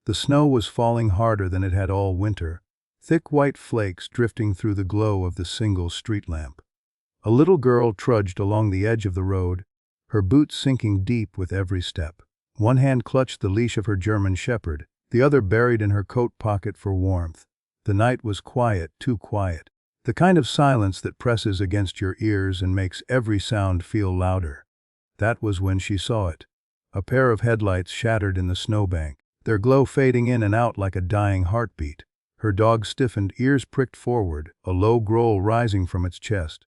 The snow was falling harder than it had all winter, thick white flakes drifting through the glow of the single street lamp. A little girl trudged along the edge of the road, her boots sinking deep with every step. One hand clutched the leash of her German shepherd, the other buried in her coat pocket for warmth. The night was quiet, too quiet. The kind of silence that presses against your ears and makes every sound feel louder. That was when she saw it. A pair of headlights shattered in the snowbank, their glow fading in and out like a dying heartbeat. Her dog stiffened, ears pricked forward, a low growl rising from its chest.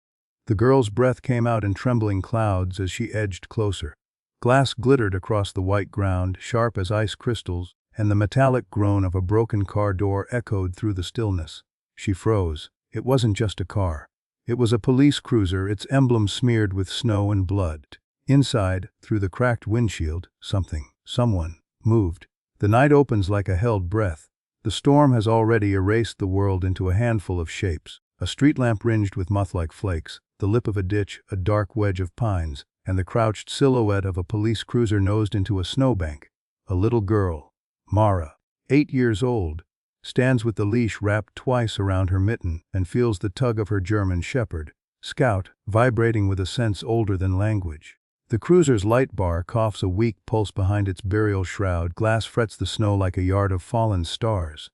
The girl's breath came out in trembling clouds as she edged closer. Glass glittered across the white ground, sharp as ice crystals, and the metallic groan of a broken car door echoed through the stillness. She froze. It wasn't just a car. It was a police cruiser, its emblem smeared with snow and blood. Inside, through the cracked windshield, someone, moved. The night opens like a held breath. The storm has already erased the world into a handful of shapes. A street lamp ringed with moth-like flakes, the lip of a ditch, a dark wedge of pines, and the crouched silhouette of a police cruiser nosed into a snowbank. A little girl, Mara, 8 years old, stands with the leash wrapped twice around her mitten and feels the tug of her German shepherd, Scout, vibrating with a sense older than language. The cruiser's light bar coughs a weak pulse behind its burial shroud. Glass frets the snow like a yard of fallen stars.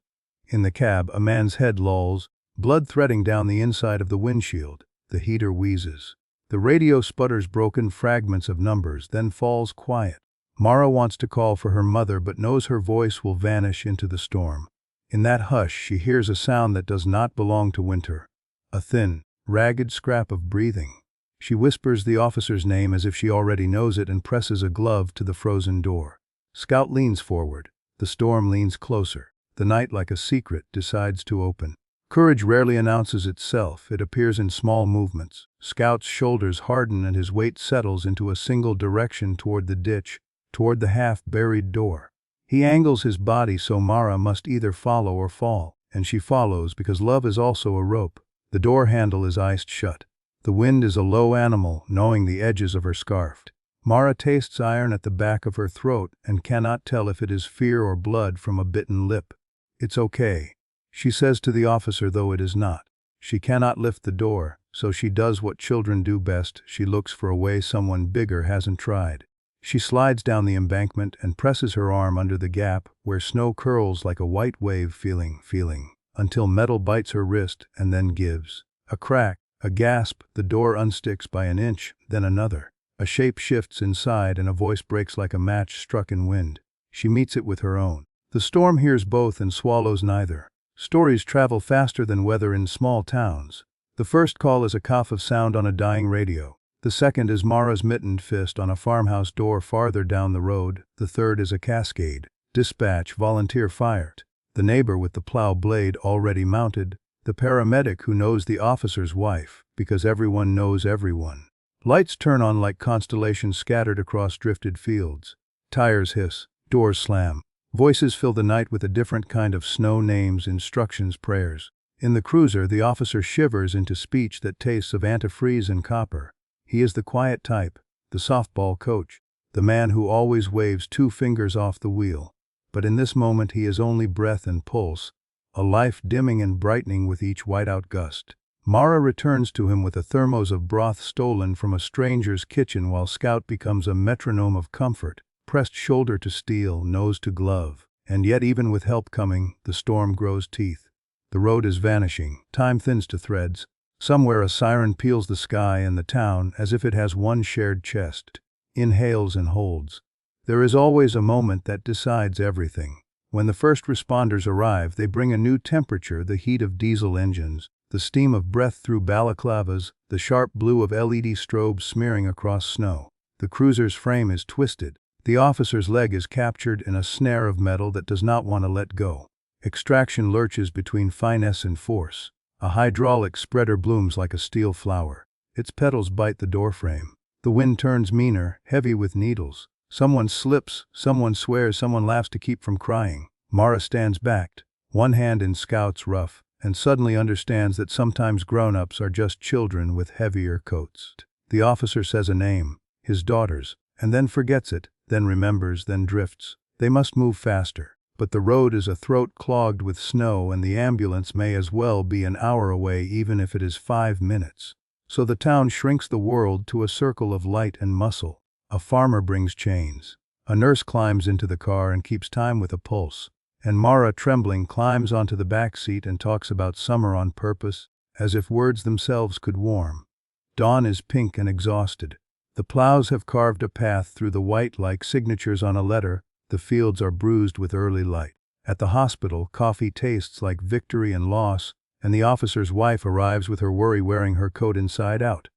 In the cab, a man's head lolls, blood threading down the inside of the windshield. The heater wheezes. The radio sputters broken fragments of numbers, then falls quiet. Mara wants to call for her mother but knows her voice will vanish into the storm. In that hush, she hears a sound that does not belong to winter. A thin, ragged scrap of breathing. She whispers the officer's name as if she already knows it and presses a glove to the frozen door. Scout leans forward. The storm leans closer. The night, like a secret, decides to open. Courage rarely announces itself. It appears in small movements. Scout's shoulders harden and his weight settles into a single direction toward the ditch, toward the half-buried door. He angles his body so Mara must either follow or fall, and she follows because love is also a rope. The door handle is iced shut. The wind is a low animal, gnawing the edges of her scarf. Mara tastes iron at the back of her throat and cannot tell if it is fear or blood from a bitten lip. It's okay, she says to the officer, though it is not. She cannot lift the door, so she does what children do best. She looks for a way someone bigger hasn't tried. She slides down the embankment and presses her arm under the gap where snow curls like a white wave, feeling, until metal bites her wrist and then gives. A crack. A gasp, the door unsticks by an inch, then another. A shape shifts inside and a voice breaks like a match struck in wind. She meets it with her own. The storm hears both and swallows neither. Stories travel faster than weather in small towns. The first call is a cough of sound on a dying radio. The second is Mara's mittened fist on a farmhouse door farther down the road. The third is a cascade. Dispatch, volunteer fired. The neighbor with the plow blade already mounted. The paramedic who knows the officer's wife, because everyone knows everyone. Lights turn on like constellations scattered across drifted fields. Tires hiss, doors slam. Voices fill the night with a different kind of snow, names, instructions, prayers. In the cruiser, the officer shivers into speech that tastes of antifreeze and copper. He is the quiet type, the softball coach, the man who always waves 2 fingers off the wheel. But in this moment he is only breath and pulse, a life dimming and brightening with each whiteout gust. Mara returns to him with a thermos of broth stolen from a stranger's kitchen while Scout becomes a metronome of comfort, pressed shoulder to steel, nose to glove. And yet even with help coming, the storm grows teeth. The road is vanishing, time thins to threads. Somewhere a siren peels the sky and the town as if it has one shared chest, inhales and holds. There is always a moment that decides everything. When the first responders arrive, they bring a new temperature, the heat of diesel engines, the steam of breath through balaclavas, the sharp blue of LED strobes smearing across snow. The cruiser's frame is twisted. The officer's leg is captured in a snare of metal that does not want to let go. Extraction lurches between finesse and force. A hydraulic spreader blooms like a steel flower. Its petals bite the doorframe. The wind turns meaner, heavy with needles. Someone slips, someone swears, someone laughs to keep from crying. Mara stands back, one hand in Scout's ruff, and suddenly understands that sometimes grown-ups are just children with heavier coats. The officer says a name, his daughter's, and then forgets it, then remembers, then drifts. They must move faster. but the road is a throat clogged with snow and the ambulance may as well be an hour away even if it is 5 minutes. So the town shrinks the world to a circle of light and muscle. A farmer brings chains. A nurse climbs into the car and keeps time with a pulse. And Mara, trembling, climbs onto the back seat and talks about summer on purpose, as if words themselves could warm. Dawn is pink and exhausted. The plows have carved a path through the white like signatures on a letter. The fields are bruised with early light. At the hospital, coffee tastes like victory and loss, and the officer's wife arrives with her worry wearing her coat inside out.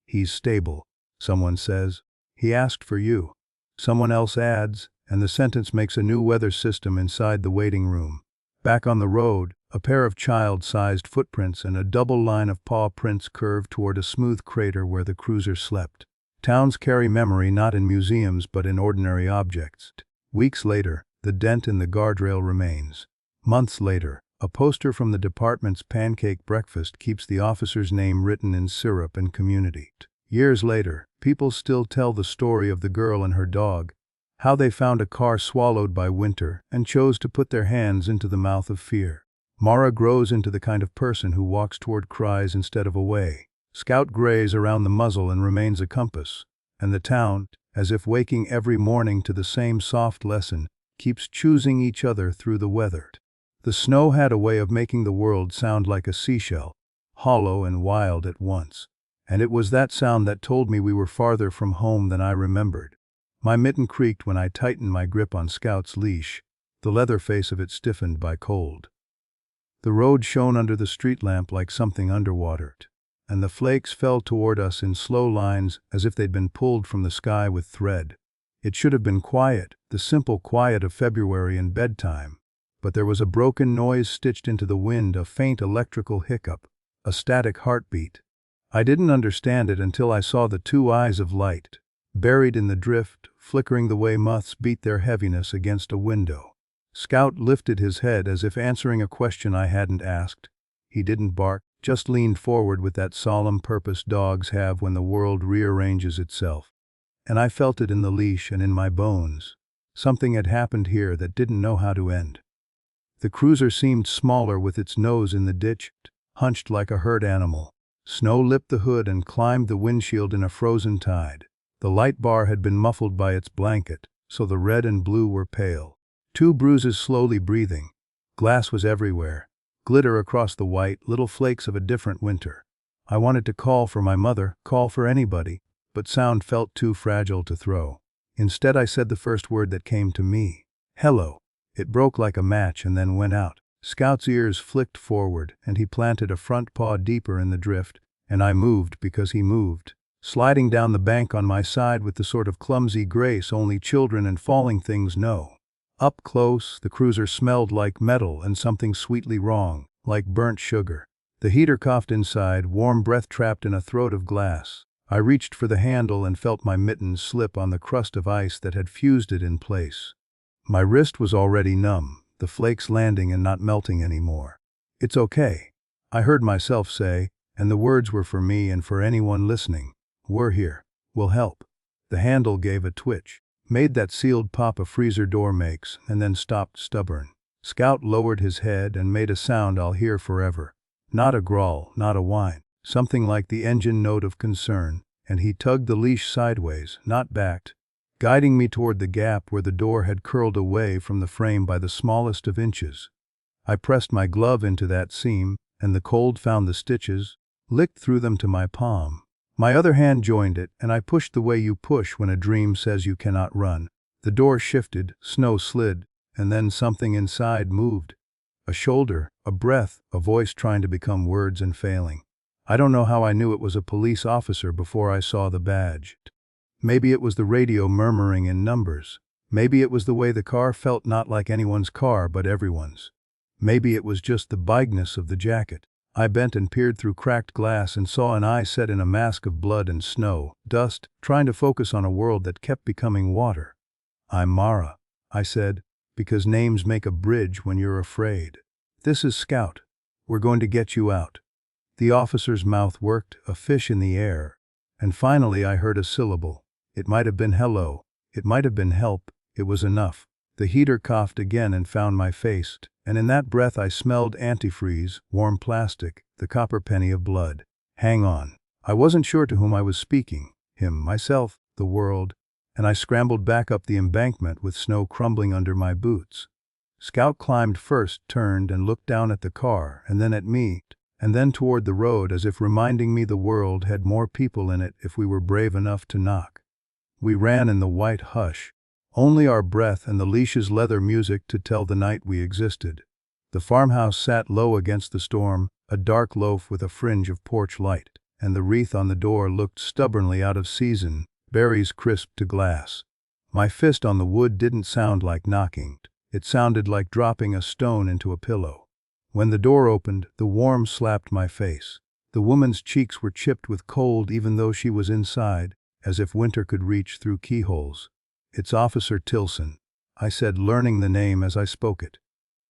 He's stable, someone says. He asked for you. Someone else adds, and the sentence makes a new weather system inside the waiting room. Back on the road, a pair of child-sized footprints and a double line of paw prints curve toward a smooth crater where the cruiser slept. Towns carry memory not in museums but in ordinary objects. Weeks later, the dent in the guardrail remains. Months later, a poster from the department's pancake breakfast keeps the officer's name written in syrup and community. Years later, people still tell the story of the girl and her dog, how they found a car swallowed by winter and chose to put their hands into the mouth of fear. Mara grows into the kind of person who walks toward cries instead of away. Scout grays around the muzzle and remains a compass, and the town, as if waking every morning to the same soft lesson, keeps choosing each other through the weather. The snow had a way of making the world sound like a seashell, hollow and wild at once. And it was that sound that told me we were farther from home than I remembered. My mitten creaked when I tightened my grip on Scout's leash, the leather face of it stiffened by cold. The road shone under the street lamp like something underwater, and the flakes fell toward us in slow lines as if they'd been pulled from the sky with thread. It should have been quiet, the simple quiet of February and bedtime, but there was a broken noise stitched into the wind, a faint electrical hiccup, a static heartbeat. I didn't understand it until I saw the two eyes of light, buried in the drift, flickering the way moths beat their heaviness against a window. Scout lifted his head as if answering a question I hadn't asked. He didn't bark, just leaned forward with that solemn purpose dogs have when the world rearranges itself. And I felt it in the leash and in my bones. Something had happened here that didn't know how to end. The cruiser seemed smaller with its nose in the ditch, hunched like a hurt animal. Snow lipped the hood and climbed the windshield in a frozen tide. The light bar had been muffled by its blanket, so the red and blue were pale. Two bruises slowly breathing. Glass was everywhere. Glitter across the white, little flakes of a different winter. I wanted to call for my mother, call for anybody, but sound felt too fragile to throw. Instead I said the first word that came to me. Hello. It broke like a match and then went out. Scout's ears flicked forward, and he planted a front paw deeper in the drift, and I moved because he moved, sliding down the bank on my side with the sort of clumsy grace only children and falling things know. Up close, the cruiser smelled like metal and something sweetly wrong, like burnt sugar. The heater coughed inside, warm breath trapped in a throat of glass. I reached for the handle and felt my mittens slip on the crust of ice that had fused it in place. My wrist was already numb, the flakes landing and not melting anymore. It's okay, I heard myself say, and the words were for me and for anyone listening. We're here. We'll help. The handle gave a twitch, made that sealed pop a freezer door makes, and then stopped stubborn. Scout lowered his head and made a sound I'll hear forever. Not a growl, not a whine, something like the engine note of concern, and he tugged the leash sideways, not backed, guiding me toward the gap where the door had curled away from the frame by the smallest of inches. I pressed my glove into that seam, and the cold found the stitches, licked through them to my palm. My other hand joined it, and I pushed the way you push when a dream says you cannot run. The door shifted, snow slid, and then something inside moved. A shoulder, a breath, a voice trying to become words and failing. I don't know how I knew it was a police officer before I saw the badge. Maybe it was the radio murmuring in numbers. Maybe it was the way the car felt not like anyone's car but everyone's. Maybe it was just the bigness of the jacket. I bent and peered through cracked glass and saw an eye set in a mask of blood and snow, dust, trying to focus on a world that kept becoming water. I'm Mara, I said, because names make a bridge when you're afraid. This is Scout. We're going to get you out. The officer's mouth worked, a fish in the air, and finally I heard a syllable. It might have been hello, it might have been help, it was enough. The heater coughed again and found my face, and in that breath I smelled antifreeze, warm plastic, the copper penny of blood. Hang on. I wasn't sure to whom I was speaking, him, myself, the world, and I scrambled back up the embankment with snow crumbling under my boots. Scout climbed first, turned and looked down at the car, and then at me, and then toward the road as if reminding me the world had more people in it if we were brave enough to knock. We ran in the white hush, only our breath and the leash's leather music to tell the night we existed. The farmhouse sat low against the storm, a dark loaf with a fringe of porch light, and the wreath on the door looked stubbornly out of season, berries crisp to glass. My fist on the wood didn't sound like knocking. It sounded like dropping a stone into a pillow. When the door opened, the warmth slapped my face. The woman's cheeks were chipped with cold even though she was inside, as if winter could reach through keyholes. "It's Officer Tilson," I said, learning the name as I spoke it.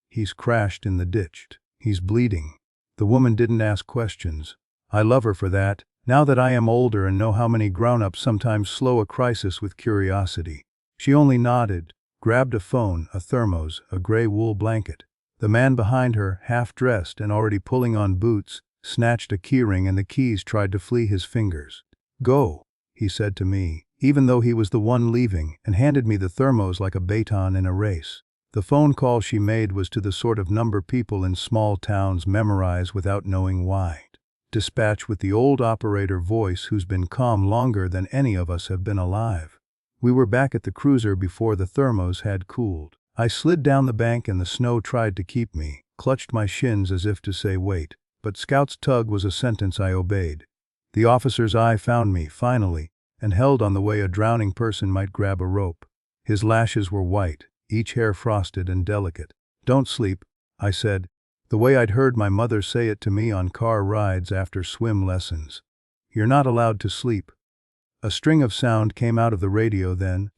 "He's crashed in the ditch. He's bleeding." The woman didn't ask questions. I love her for that, now that I am older and know how many grown-ups sometimes slow a crisis with curiosity. She only nodded, grabbed a phone, a thermos, a gray wool blanket. The man behind her, half-dressed and already pulling on boots, snatched a keyring and the keys tried to flee his fingers. "Go," he said to me, even though he was the one leaving, and handed me the thermos like a baton in a race. The phone call she made was to the sort of number people in small towns memorize without knowing why. Dispatch with the old operator voice who's been calm longer than any of us have been alive. We were back at the cruiser before the thermos had cooled. I slid down the bank and the snow tried to keep me, clutched my shins as if to say wait, but Scout's tug was a sentence I obeyed. The officer's eye found me, finally, and held on the way a drowning person might grab a rope. His lashes were white, each hair frosted and delicate. "Don't sleep," I said, the way I'd heard my mother say it to me on car rides after swim lessons. "You're not allowed to sleep." A string of sound came out of the radio then.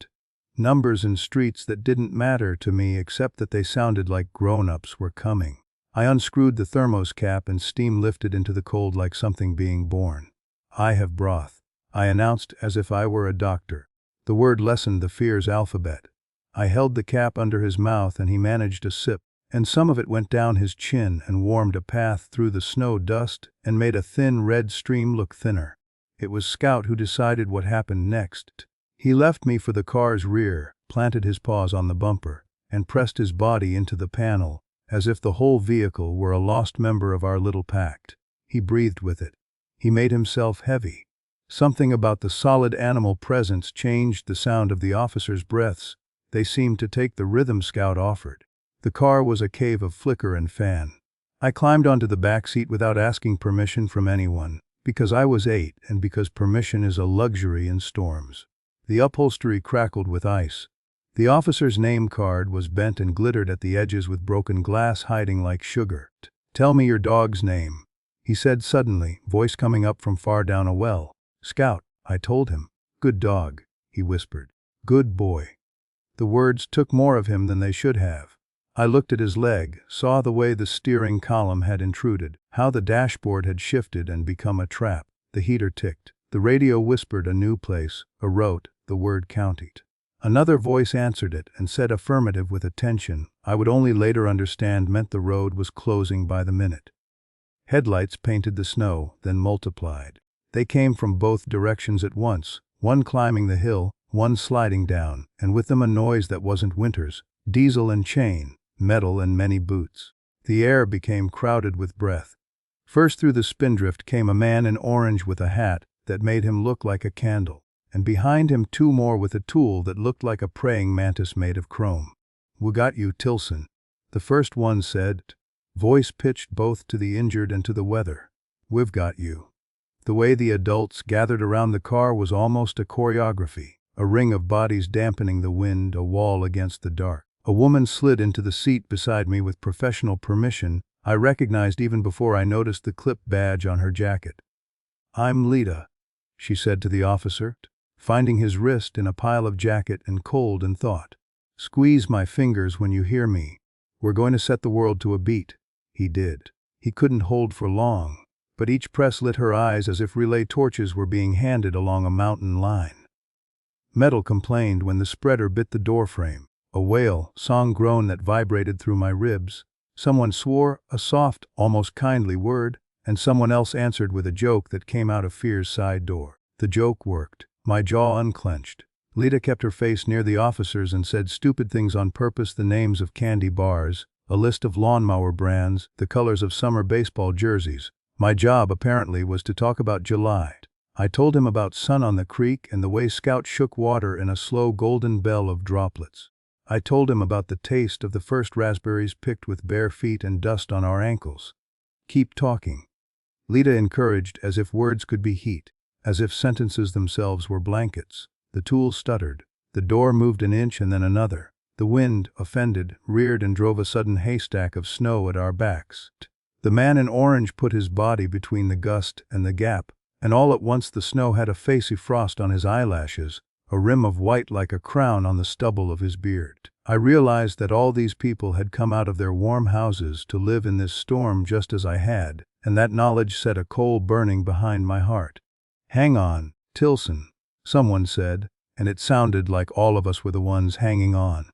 Numbers and streets that didn't matter to me except that they sounded like grown-ups were coming. I unscrewed the thermos cap and steam lifted into the cold like something being born. "I have broth," I announced as if I were a doctor. The word lessened the fear's alphabet. I held the cap under his mouth and he managed a sip, and some of it went down his chin and warmed a path through the snow dust and made a thin red stream look thinner. It was Scout who decided what happened next. He left me for the car's rear, planted his paws on the bumper, and pressed his body into the panel, as if the whole vehicle were a lost member of our little pact. He breathed with it. He made himself heavy. Something about the solid animal presence changed the sound of the officers' breaths. They seemed to take the rhythm Scout offered. The car was a cave of flicker and fan. I climbed onto the back seat without asking permission from anyone, because I was 8 and because permission is a luxury in storms. The upholstery crackled with ice. The officer's name card was bent and glittered at the edges with broken glass hiding like sugar. "Tell me your dog's name," he said suddenly, voice coming up from far down a well. "Scout," I told him. "Good dog," he whispered. "Good boy." The words took more of him than they should have. I looked at his leg, saw the way the steering column had intruded, how the dashboard had shifted and become a trap. The heater ticked. The radio whispered a new place, a route, the word county. Another voice answered it and said affirmative with a tension I would only later understand meant the road was closing by the minute. Headlights painted the snow, then multiplied. They came from both directions at once, one climbing the hill, one sliding down, and with them a noise that wasn't winter's, diesel and chain, metal and many boots. The air became crowded with breath. First through the spindrift came a man in orange with a hat that made him look like a candle, and behind him 2 more with a tool that looked like a praying mantis made of chrome. "We got you, Tilson," the first one said, voice pitched both to the injured and to the weather. "We've got you." The way the adults gathered around the car was almost a choreography, a ring of bodies dampening the wind, a wall against the dark. A woman slid into the seat beside me with professional permission I recognized even before I noticed the clip badge on her jacket. "I'm Lita," she said to the officer, finding his wrist in a pile of jacket and cold in thought. "Squeeze my fingers when you hear me. We're going to set the world to a beat." He did. He couldn't hold for long, but each press lit her eyes as if relay torches were being handed along a mountain line. Metal complained when the spreader bit the doorframe. A wail, song groan that vibrated through my ribs. Someone swore, a soft, almost kindly word, and someone else answered with a joke that came out of fear's side door. The joke worked. My jaw unclenched. Lita kept her face near the officers and said stupid things on purpose, the names of candy bars, a list of lawnmower brands, the colors of summer baseball jerseys. My job, apparently, was to talk about July. I told him about sun on the creek and the way Scout shook water in a slow golden bell of droplets. I told him about the taste of the first raspberries picked with bare feet and dust on our ankles. Keep talking. Lita encouraged, as if words could be heat, as if sentences themselves were blankets. The tool stuttered. The door moved an inch and then another. The wind, offended, reared and drove a sudden haystack of snow at our backs. The man in orange put his body between the gust and the gap, and all at once the snow had a facey frost on his eyelashes, a rim of white like a crown on the stubble of his beard. I realized that all these people had come out of their warm houses to live in this storm just as I had, and that knowledge set a coal burning behind my heart. "Hang on, Tilson," someone said, and it sounded like all of us were the ones hanging on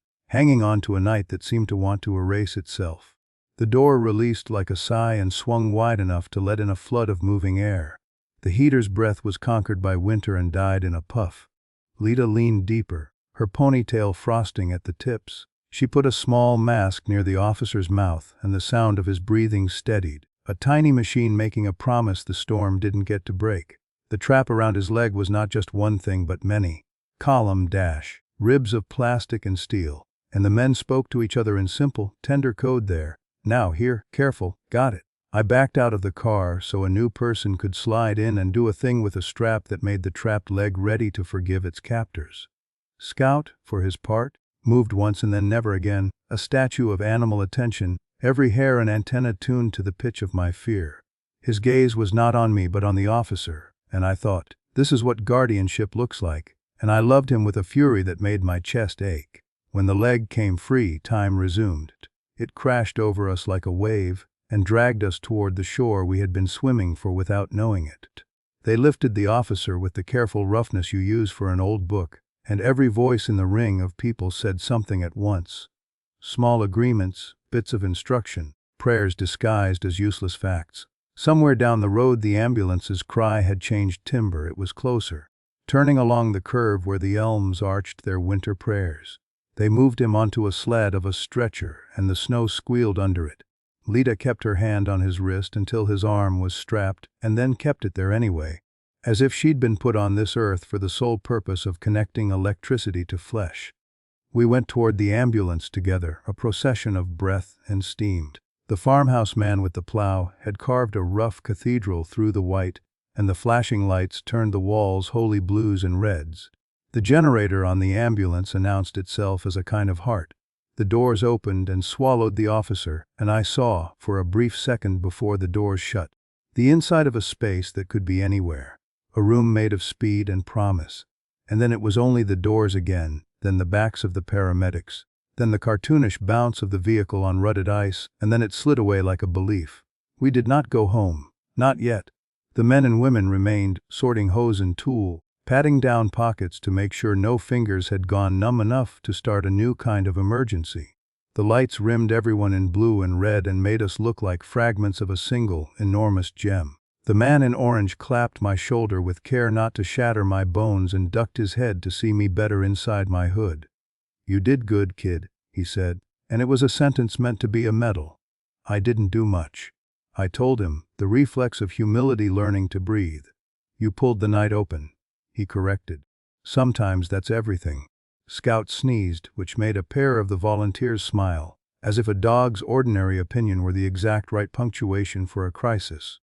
to a night that seemed to want to erase itself. The door released like a sigh and swung wide enough to let in a flood of moving air. The heater's breath was conquered by winter and died in a puff. Lita leaned deeper, her ponytail frosting at the tips. She put a small mask near the officer's mouth, and the sound of his breathing steadied. A tiny machine making a promise the storm didn't get to break. The trap around his leg was not just one thing but many. Column dash, ribs of plastic and steel. And the men spoke to each other in simple, tender code there. "Now here, careful, got it." I backed out of the car so a new person could slide in and do a thing with a strap that made the trapped leg ready to forgive its captors. Scout, for his part, moved once and then never again, a statue of animal attention, every hair and antenna tuned to the pitch of my fear. His gaze was not on me but on the officer, and I thought, this is what guardianship looks like, and I loved him with a fury that made my chest ache. When the leg came free, time resumed. It crashed over us like a wave, and dragged us toward the shore we had been swimming for without knowing it. They lifted the officer with the careful roughness you use for an old book, and every voice in the ring of people said something at once. Small agreements, bits of instruction, prayers disguised as useless facts. Somewhere down the road the ambulance's cry had changed timbre. It was closer, turning along the curve where the elms arched their winter prayers. They moved him onto a sled of a stretcher, and the snow squealed under it. Lita kept her hand on his wrist until his arm was strapped, and then kept it there anyway, as if she'd been put on this earth for the sole purpose of connecting electricity to flesh. We went toward the ambulance together, a procession of breath and steam. The farmhouse man with the plow had carved a rough cathedral through the white, and the flashing lights turned the walls holy blues and reds. The generator on the ambulance announced itself as a kind of heart. The doors opened and swallowed the officer, and I saw, for a brief second before the doors shut, the inside of a space that could be anywhere. A room made of speed and promise. And then it was only the doors again, then the backs of the paramedics, then the cartoonish bounce of the vehicle on rutted ice, and then it slid away like a belief. We did not go home. Not yet. The men and women remained, sorting hose and tool, patting down pockets to make sure no fingers had gone numb enough to start a new kind of emergency. The lights rimmed everyone in blue and red and made us look like fragments of a single, enormous gem. The man in orange clapped my shoulder with care not to shatter my bones and ducked his head to see me better inside my hood. "You did good, kid," he said, and it was a sentence meant to be a medal. I didn't do much. I told him, the reflex of humility learning to breathe. "You pulled the night open," he corrected. "Sometimes that's everything." Scout sneezed, which made a pair of the volunteers smile, as if a dog's ordinary opinion were the exact right punctuation for a crisis.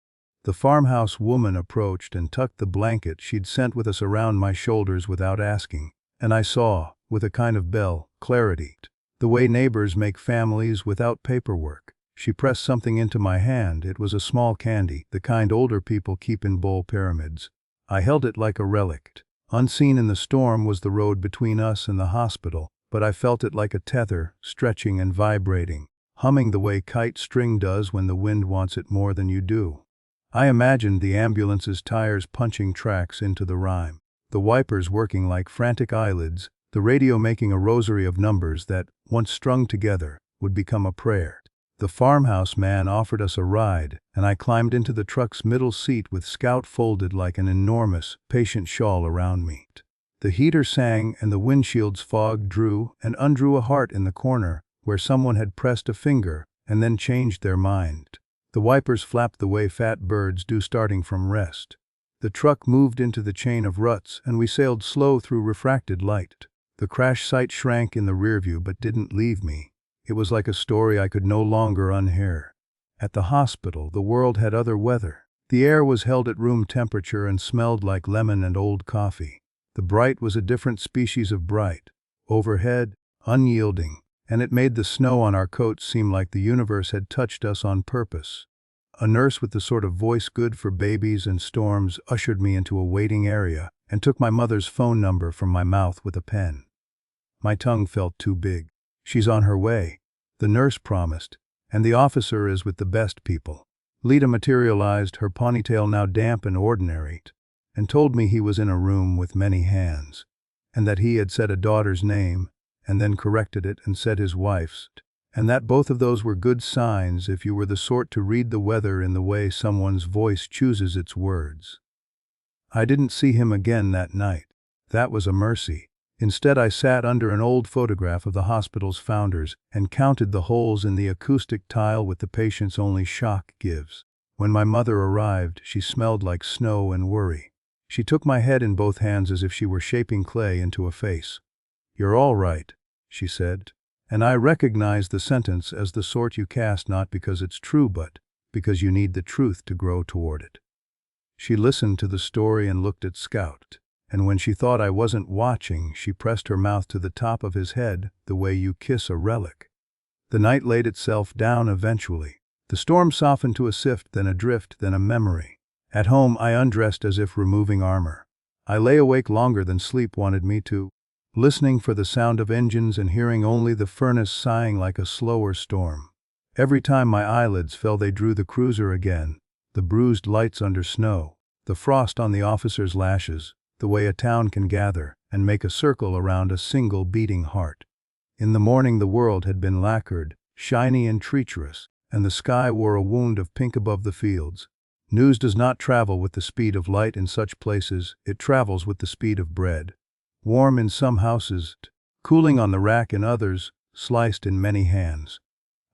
The farmhouse woman approached and tucked the blanket she'd sent with us around my shoulders without asking, and I saw, with a kind of bell, clarity, the way neighbors make families without paperwork. She pressed something into my hand. It was a small candy, the kind older people keep in bowl pyramids. I held it like a relic. Unseen in the storm was the road between us and the hospital, but I felt it like a tether, stretching and vibrating, humming the way kite string does when the wind wants it more than you do. I imagined the ambulance's tires punching tracks into the rhyme, the wipers working like frantic eyelids, the radio making a rosary of numbers that, once strung together, would become a prayer. The farmhouse man offered us a ride, and I climbed into the truck's middle seat with Scout folded like an enormous, patient shawl around me. The heater sang and the windshield's fog drew and undrew a heart in the corner where someone had pressed a finger and then changed their mind. The wipers flapped the way fat birds do starting from rest. The truck moved into the chain of ruts and we sailed slow through refracted light. The crash site shrank in the rearview but didn't leave me. It was like a story I could no longer unhear. At the hospital, the world had other weather. The air was held at room temperature and smelled like lemon and old coffee. The bright was a different species of bright. Overhead, unyielding, and it made the snow on our coats seem like the universe had touched us on purpose. A nurse with the sort of voice good for babies and storms ushered me into a waiting area and took my mother's phone number from my mouth with a pen. My tongue felt too big. She's on her way, the nurse promised, and the officer is with the best people. Lita materialized, her ponytail now damp and ordinary, and told me he was in a room with many hands, and that he had said a daughter's name, and then corrected it and said his wife's, and that both of those were good signs if you were the sort to read the weather in the way someone's voice chooses its words. I didn't see him again that night. That was a mercy. Instead, I sat under an old photograph of the hospital's founders and counted the holes in the acoustic tile with the patient's only shock gives. When my mother arrived, she smelled like snow and worry. She took my head in both hands as if she were shaping clay into a face. "You're all right," she said. And I recognized the sentence as the sort you cast not because it's true but because you need the truth to grow toward it. She listened to the story and looked at Scout, and when she thought I wasn't watching, she pressed her mouth to the top of his head the way you kiss a relic. The night laid itself down eventually. The storm softened to a sift, then a drift, then a memory. At home, I undressed as if removing armor. I lay awake longer than sleep wanted me to, listening for the sound of engines and hearing only the furnace sighing like a slower storm. Every time my eyelids fell, they drew the cruiser again, the bruised lights under snow, the frost on the officer's lashes, the way a town can gather and make a circle around a single beating heart. In the morning the world had been lacquered, shiny and treacherous, and the sky wore a wound of pink above the fields. News does not travel with the speed of light in such places, it travels with the speed of bread. Warm in some houses, cooling on the rack in others, sliced in many hands.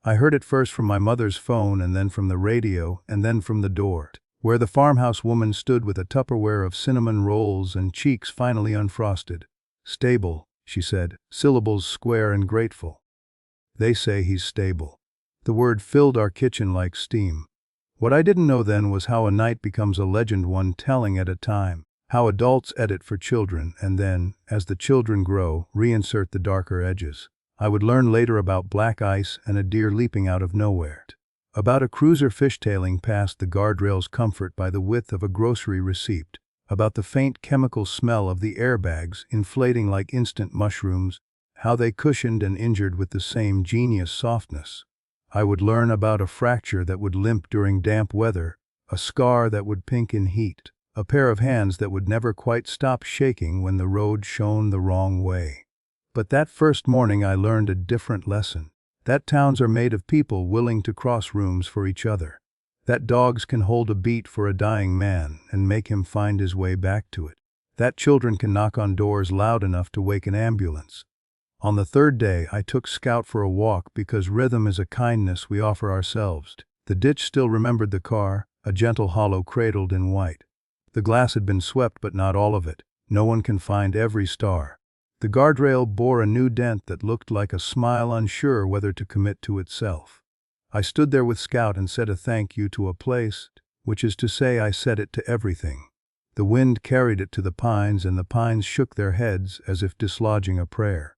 I heard it first from my mother's phone and then from the radio and then from the door, where the farmhouse woman stood with a Tupperware of cinnamon rolls and cheeks finally unfrosted. "Stable," she said, syllables square and grateful. "They say he's stable." The word filled our kitchen like steam. What I didn't know then was how a night becomes a legend, one telling at a time. How adults edit for children and then, as the children grow, reinsert the darker edges. I would learn later about black ice and a deer leaping out of nowhere. About a cruiser fishtailing past the guardrail's comfort by the width of a grocery receipt. About the faint chemical smell of the airbags inflating like instant mushrooms, how they cushioned and injured with the same genius softness. I would learn about a fracture that would limp during damp weather, a scar that would pink in heat. A pair of hands that would never quite stop shaking when the road shone the wrong way. But that first morning I learned a different lesson. That towns are made of people willing to cross rooms for each other. That dogs can hold a beat for a dying man and make him find his way back to it. That children can knock on doors loud enough to wake an ambulance. On the third day, I took Scout for a walk because rhythm is a kindness we offer ourselves. The ditch still remembered the car, a gentle hollow cradled in white. The glass had been swept, but not all of it. No one can find every star. The guardrail bore a new dent that looked like a smile, unsure whether to commit to itself. I stood there with Scout and said a thank you to a place, which is to say I said it to everything. The wind carried it to the pines and the pines shook their heads as if dislodging a prayer.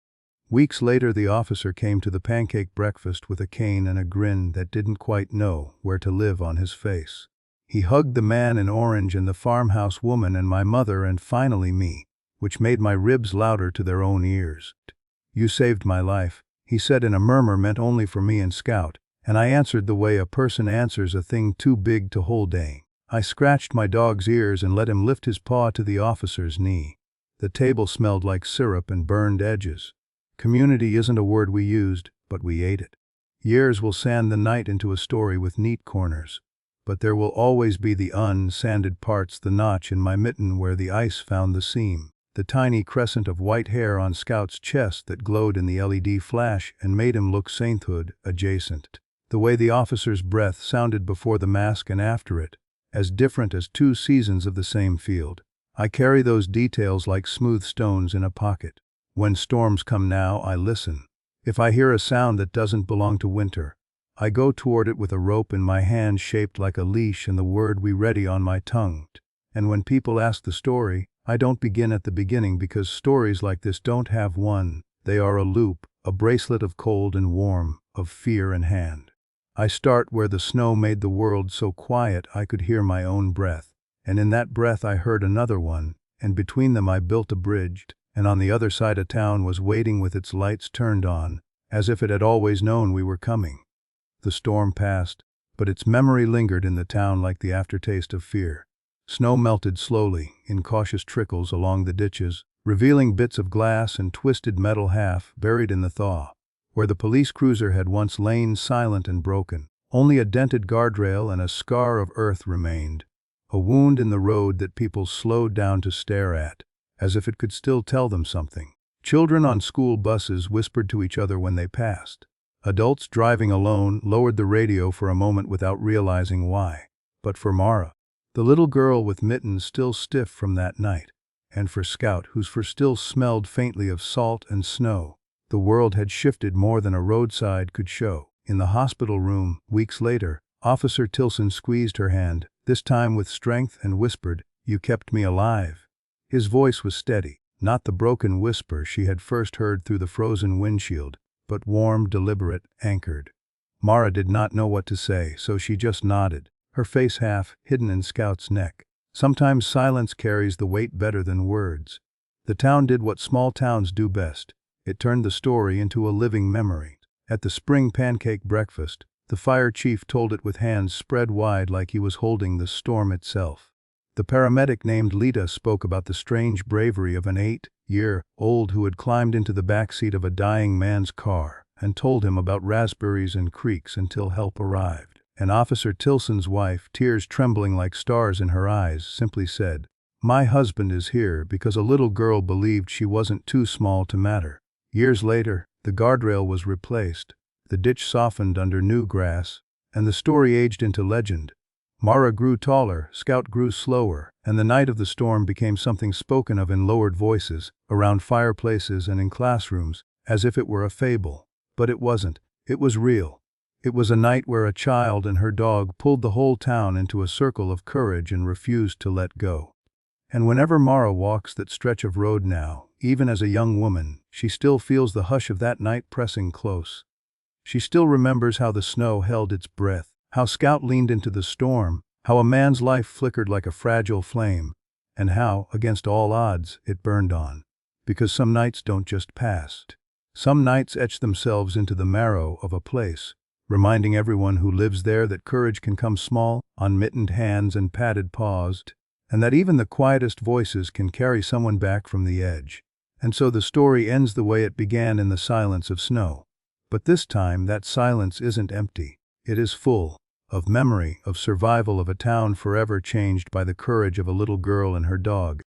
Weeks later the officer came to the pancake breakfast with a cane and a grin that didn't quite know where to live on his face. He hugged the man in orange and the farmhouse woman and my mother and finally me, which made my ribs louder to their own ears. "You saved my life," he said in a murmur meant only for me and Scout, and I answered the way a person answers a thing too big to hold. I scratched my dog's ears and let him lift his paw to the officer's knee. The table smelled like syrup and burned edges. Community isn't a word we used, but we ate it. Years will sand the night into a story with neat corners. But there will always be the unsanded parts, the notch in my mitten where the ice found the seam, the tiny crescent of white hair on Scout's chest that glowed in the LED flash and made him look sainthood adjacent, the way the officer's breath sounded before the mask and after it, as different as two seasons of the same field. I carry those details like smooth stones in a pocket. When storms come now, I listen. If I hear a sound that doesn't belong to winter, I go toward it with a rope in my hand shaped like a leash and the word "we ready" on my tongue. And when people ask the story, I don't begin at the beginning because stories like this don't have one. They are a loop, a bracelet of cold and warm, of fear and hand. I start where the snow made the world so quiet I could hear my own breath. And in that breath I heard another one, and between them I built a bridge, and on the other side a town was waiting with its lights turned on, as if it had always known we were coming. The storm passed, but its memory lingered in the town like the aftertaste of fear. Snow melted slowly, in cautious trickles along the ditches, revealing bits of glass and twisted metal half buried in the thaw. Where the police cruiser had once lain silent and broken, only a dented guardrail and a scar of earth remained, a wound in the road that people slowed down to stare at, as if it could still tell them something. Children on school buses whispered to each other when they passed. Adults driving alone lowered the radio for a moment without realizing why. But for Mara, the little girl with mittens still stiff from that night, and for Scout, whose fur still smelled faintly of salt and snow, the world had shifted more than a roadside could show. In the hospital room, weeks later, Officer Tilson squeezed her hand, this time with strength, and whispered, "You kept me alive." His voice was steady, not the broken whisper she had first heard through the frozen windshield, but warm, deliberate, anchored. Mara did not know what to say, so she just nodded, her face half hidden in Scout's neck. Sometimes silence carries the weight better than words. The town did what small towns do best. It turned the story into a living memory. At the spring pancake breakfast, the fire chief told it with hands spread wide like he was holding the storm itself. The paramedic named Lita spoke about the strange bravery of an 8-year-old who had climbed into the backseat of a dying man's car and told him about raspberries and creeks until help arrived. And Officer Tilson's wife, tears trembling like stars in her eyes, simply said, "My husband is here because a little girl believed she wasn't too small to matter." Years later, the guardrail was replaced, the ditch softened under new grass, and the story aged into legend. Mara grew taller, Scout grew slower, and the night of the storm became something spoken of in lowered voices, around fireplaces and in classrooms, as if it were a fable. But it wasn't. It was real. It was a night where a child and her dog pulled the whole town into a circle of courage and refused to let go. And whenever Mara walks that stretch of road now, even as a young woman, she still feels the hush of that night pressing close. She still remembers how the snow held its breath, how Scout leaned into the storm, how a man's life flickered like a fragile flame, and how, against all odds, it burned on. Because some nights don't just pass. Some nights etch themselves into the marrow of a place, reminding everyone who lives there that courage can come small, on mittened hands and padded paws, and that even the quietest voices can carry someone back from the edge. And so the story ends the way it began, in the silence of snow. But this time that silence isn't empty. It is full of memory, of survival, of a town forever changed by the courage of a little girl and her dog.